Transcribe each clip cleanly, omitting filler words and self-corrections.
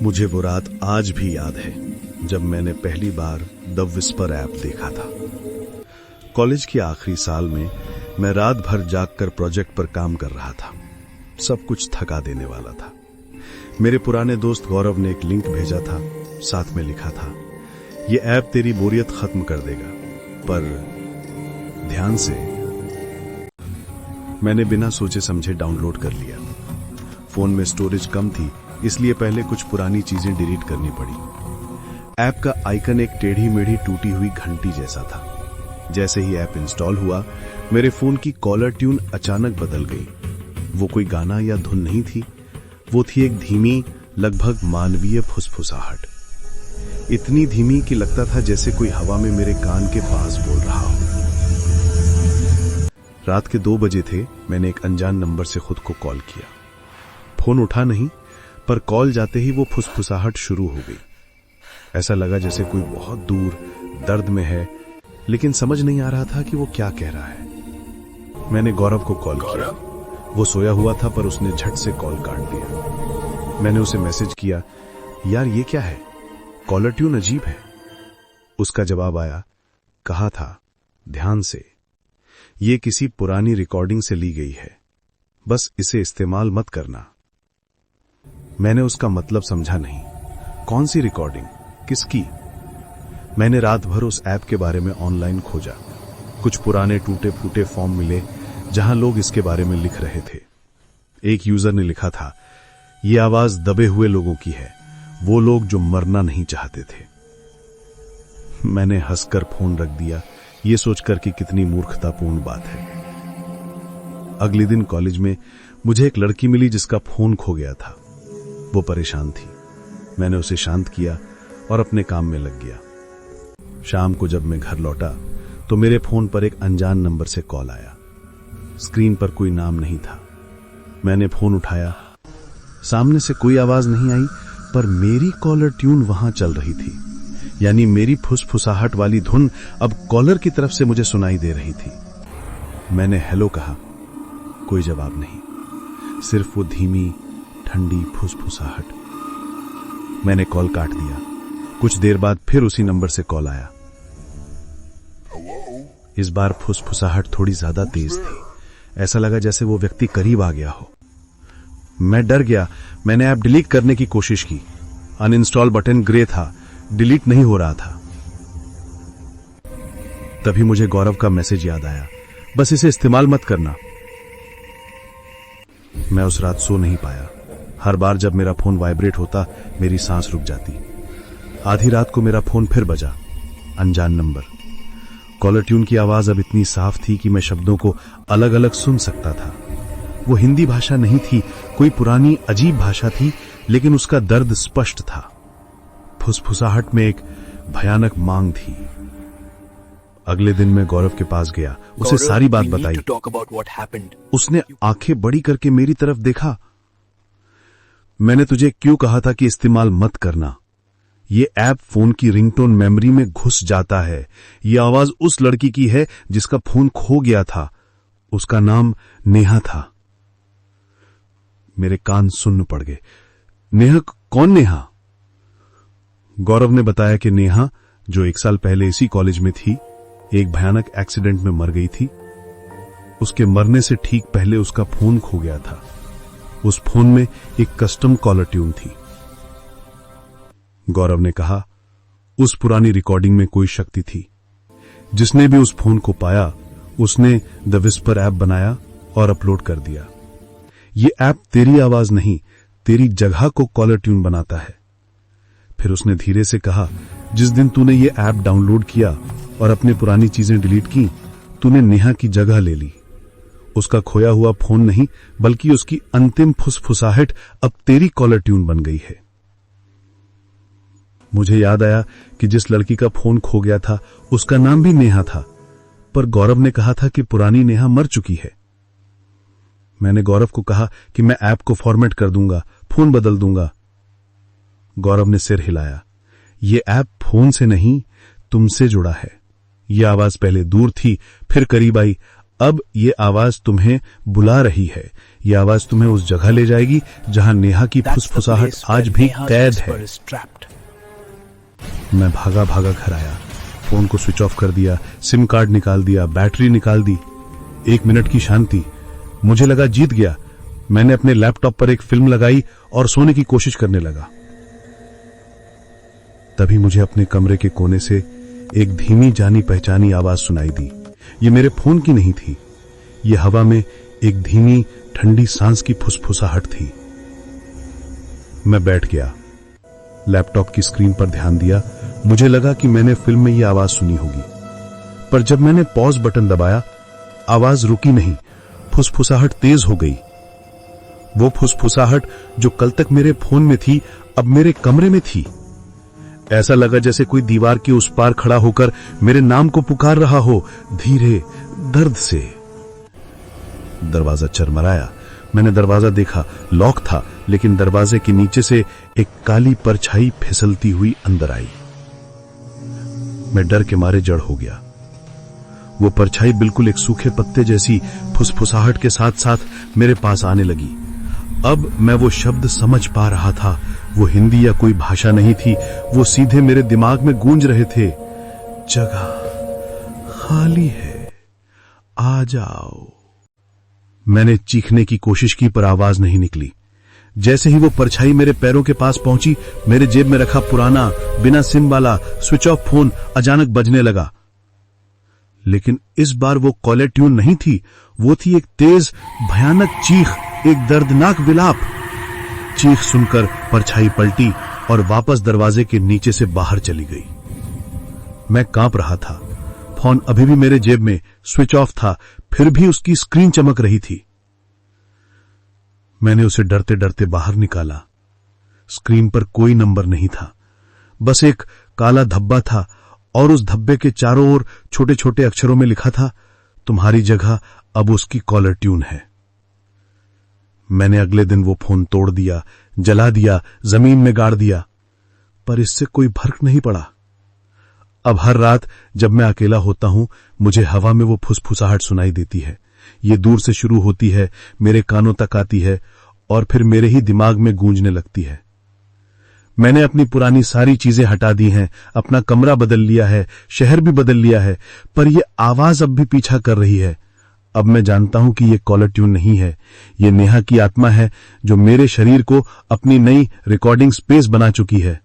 मुझे वो रात आज भी याद है जब मैंने पहली बार द विस्पर ऐप देखा था। कॉलेज के आखिरी साल में मैं रात भर जागकर प्रोजेक्ट पर काम कर रहा था। सब कुछ थका देने वाला था। मेरे पुराने दोस्त गौरव ने एक लिंक भेजा था, साथ में लिखा था, ये ऐप तेरी बोरियत खत्म कर देगा, पर ध्यान से। मैंने बिना सोचे समझे डाउनलोड कर लिया। फोन में स्टोरेज कम थी, इसलिए पहले कुछ पुरानी चीजें डिलीट करनी पड़ी। ऐप का आइकन एक टेढ़ी मेढ़ी टूटी हुई घंटी जैसा था। जैसे ही ऐप इंस्टॉल हुआ, मेरे फोन की कॉलर ट्यून अचानक बदल गई। वो कोई गाना या धुन नहीं थी, वो थी एक धीमी, लगभग मानवीय फुसफुसाहट। इतनी धीमी कि लगता था जैसे कोई हवा में मेरे कान के पास बोल रहा हो। रात के 2 बजे थे। मैंने एक अनजान नंबर से खुद को कॉल किया। फोन उठा नहीं, पर कॉल जाते ही वो फुसफुसाहट शुरू हो गई। ऐसा लगा जैसे कोई बहुत दूर दर्द में है, लेकिन समझ नहीं आ रहा था कि वो क्या कह रहा है। मैंने गौरव को कॉल किया। वो सोया हुआ था, पर उसने झट से कॉल काट दिया। मैंने उसे मैसेज किया, यार ये क्या है, कॉलर ट्यून अजीब है। उसका जवाब आया, कहा था ध्यान से, ये किसी पुरानी रिकॉर्डिंग से ली गई है, बस इसे इस्तेमाल मत करना। मैंने उसका मतलब समझा नहीं। कौन सी रिकॉर्डिंग, किसकी? मैंने रात भर उस ऐप के बारे में ऑनलाइन खोजा। कुछ पुराने टूटे फूटे फॉर्म मिले जहां लोग इसके बारे में लिख रहे थे। एक यूजर ने लिखा था, ये आवाज दबे हुए लोगों की है, वो लोग जो मरना नहीं चाहते थे। मैंने हंसकर फोन रख दिया, ये सोचकर कि कितनी मूर्खतापूर्ण बात है। अगले दिन कॉलेज में मुझे एक लड़की मिली जिसका फोन खो गया था। वो परेशान थी। मैंने उसे शांत किया और अपने काम में लग गया। शाम को जब मैं घर लौटा तो मेरे फोन पर एक अनजान नंबर से कॉल आया। स्क्रीन पर कोई नाम नहीं था। मैंने फोन उठाया। सामने से कोई आवाज नहीं आई, पर मेरी कॉलर ट्यून वहां चल रही थी। यानी मेरी फुसफुसाहट वाली धुन अब कॉलर की तरफ से मुझे सुनाई दे रही थी। मैंने हेलो कहा, कोई जवाब नहीं, सिर्फ वो धीमी ठंडी फुसफुसाहट। मैंने कॉल काट दिया। कुछ देर बाद फिर उसी नंबर से कॉल आया। इस बार फुसफुसाहट थोड़ी ज्यादा तेज थी। ऐसा लगा जैसे वो व्यक्ति करीब आ गया हो। मैं डर गया। मैंने ऐप डिलीट करने की कोशिश की। अनइंस्टॉल बटन ग्रे था, डिलीट नहीं हो रहा था। तभी मुझे गौरव का मैसेज याद आया, बस इसे इस्तेमाल मत करना। मैं उस रात सो नहीं पाया। हर बार जब मेरा फोन वाइब्रेट होता, मेरी सांस रुक जाती। आधी रात को मेरा फोन फिर बजा। अनजान नंबर। कॉलर ट्यून की आवाज अब इतनी साफ थी कि मैं शब्दों को अलग अलग सुन सकता था। वो हिंदी भाषा नहीं थी, कोई पुरानी अजीब भाषा थी, लेकिन उसका दर्द स्पष्ट था। फुसफुसाहट में एक भयानक मांग थी। अगले दिन मैं गौरव के पास गया, उसे सारी बात बताई। उसने आंखें बड़ी करके मेरी तरफ देखा। मैंने तुझे क्यों कहा था कि इस्तेमाल मत करना? ये ऐप फोन की रिंगटोन मेमोरी में घुस जाता है। ये आवाज उस लड़की की है जिसका फोन खो गया था। उसका नाम नेहा था। मेरे कान सुन्न पड़ गए। नेहा? कौन नेहा? गौरव ने बताया कि नेहा, जो 1 साल पहले इसी कॉलेज में थी, एक भयानक एक्सीडेंट में मर गई थी। उसके मरने से ठीक पहले उसका फोन खो गया था। उस फोन में एक कस्टम कॉलर ट्यून थी। गौरव ने कहा, उस पुरानी रिकॉर्डिंग में कोई शक्ति थी। जिसने भी उस फोन को पाया, उसने द विस्पर ऐप बनाया और अपलोड कर दिया। ये ऐप तेरी आवाज नहीं, तेरी जगह को कॉलर ट्यून बनाता है। फिर उसने धीरे से कहा, जिस दिन तूने ये ऐप डाउनलोड किया और अपनी पुरानी चीजें डिलीट की, तूने नेहा की जगह ले ली। उसका खोया हुआ फोन नहीं, बल्कि उसकी अंतिम फुसफुसाहट अब तेरी कॉलर ट्यून बन गई है। मुझे याद आया कि जिस लड़की का फोन खो गया था, उसका नाम भी नेहा था, पर गौरव ने कहा था कि पुरानी नेहा मर चुकी है। मैंने गौरव को कहा कि मैं ऐप को फॉर्मेट कर दूंगा, फोन बदल दूंगा। गौरव ने सिर हिलाया। ये ऐप फोन से नहीं, तुमसे जुड़ा है। यह आवाज पहले दूर थी, फिर करीब आई, अब ये आवाज तुम्हें बुला रही है। ये आवाज तुम्हें उस जगह ले जाएगी जहां नेहा की फुसफुसाहट आज भी कैद है। मैं भागा भागा घर आया, फोन को स्विच ऑफ कर दिया, सिम कार्ड निकाल दिया, बैटरी निकाल दी। 1 मिनट की शांति, मुझे लगा जीत गया। मैंने अपने लैपटॉप पर एक फिल्म लगाई और सोने की कोशिश करने लगा। तभी मुझे अपने कमरे के कोने से एक धीमी जानी पहचानी आवाज सुनाई दी। ये मेरे फोन की नहीं थी, ये हवा में एक धीमी ठंडी सांस की फुसफुसाहट थी। मैं बैठ गया, लैपटॉप की स्क्रीन पर ध्यान दिया। मुझे लगा कि मैंने फिल्म में यह आवाज सुनी होगी, पर जब मैंने पॉज बटन दबाया, आवाज रुकी नहीं, फुसफुसाहट तेज हो गई। वो फुसफुसाहट जो कल तक मेरे फोन में थी, अब मेरे कमरे में थी। ऐसा लगा जैसे कोई दीवार के उस पार खड़ा होकर मेरे नाम को पुकार रहा हो, धीरे, दर्द से। दरवाजा चरमराया। मैंने दरवाजा देखा, लॉक था, लेकिन दरवाजे के नीचे से एक काली परछाई फिसलती हुई अंदर आई। मैं डर के मारे जड़ हो गया। वो परछाई बिल्कुल एक सूखे पत्ते जैसी फुसफुसाहट के साथ साथ मेरे पास आने लगी। अब मैं वो शब्द समझ पा रहा था। वो हिंदी या कोई भाषा नहीं थी, वो सीधे मेरे दिमाग में गूंज रहे थे। जगह खाली है, आ जाओ। मैंने चीखने की कोशिश की पर आवाज नहीं निकली। जैसे ही वो परछाई मेरे पैरों के पास पहुंची, मेरे जेब में रखा पुराना बिना सिम वाला स्विच ऑफ फोन अचानक बजने लगा। लेकिन इस बार वो कॉलर ट्यून नहीं थी, वो थी एक तेज भयानक चीख, एक दर्दनाक विलाप। चीख सुनकर परछाई पलटी और वापस दरवाजे के नीचे से बाहर चली गई। मैं कांप रहा था। फोन अभी भी मेरे जेब में, स्विच ऑफ था, फिर भी उसकी स्क्रीन चमक रही थी। मैंने उसे डरते डरते बाहर निकाला। स्क्रीन पर कोई नंबर नहीं था, बस एक काला धब्बा था और उस धब्बे के चारों ओर छोटे छोटे अक्षरों में लिखा था, तुम्हारी जगह अब उसकी कॉलर ट्यून है। मैंने अगले दिन वो फोन तोड़ दिया, जला दिया, जमीन में गाड़ दिया, पर इससे कोई फर्क नहीं पड़ा। अब हर रात जब मैं अकेला होता हूं, मुझे हवा में वो फुसफुसाहट सुनाई देती है। ये दूर से शुरू होती है, मेरे कानों तक आती है और फिर मेरे ही दिमाग में गूंजने लगती है। मैंने अपनी पुरानी सारी चीजें हटा दी हैं, अपना कमरा बदल लिया है, शहर भी बदल लिया है, पर यह आवाज अब भी पीछा कर रही है। अब मैं जानता हूं कि यह कॉलर ट्यून नहीं है, यह नेहा की आत्मा है जो मेरे शरीर को अपनी नई रिकॉर्डिंग स्पेस बना चुकी है।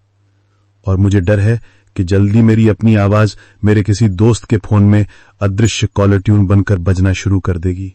और मुझे डर है कि जल्दी मेरी अपनी आवाज मेरे किसी दोस्त के फोन में अदृश्य कॉलर ट्यून बनकर बजना शुरू कर देगी।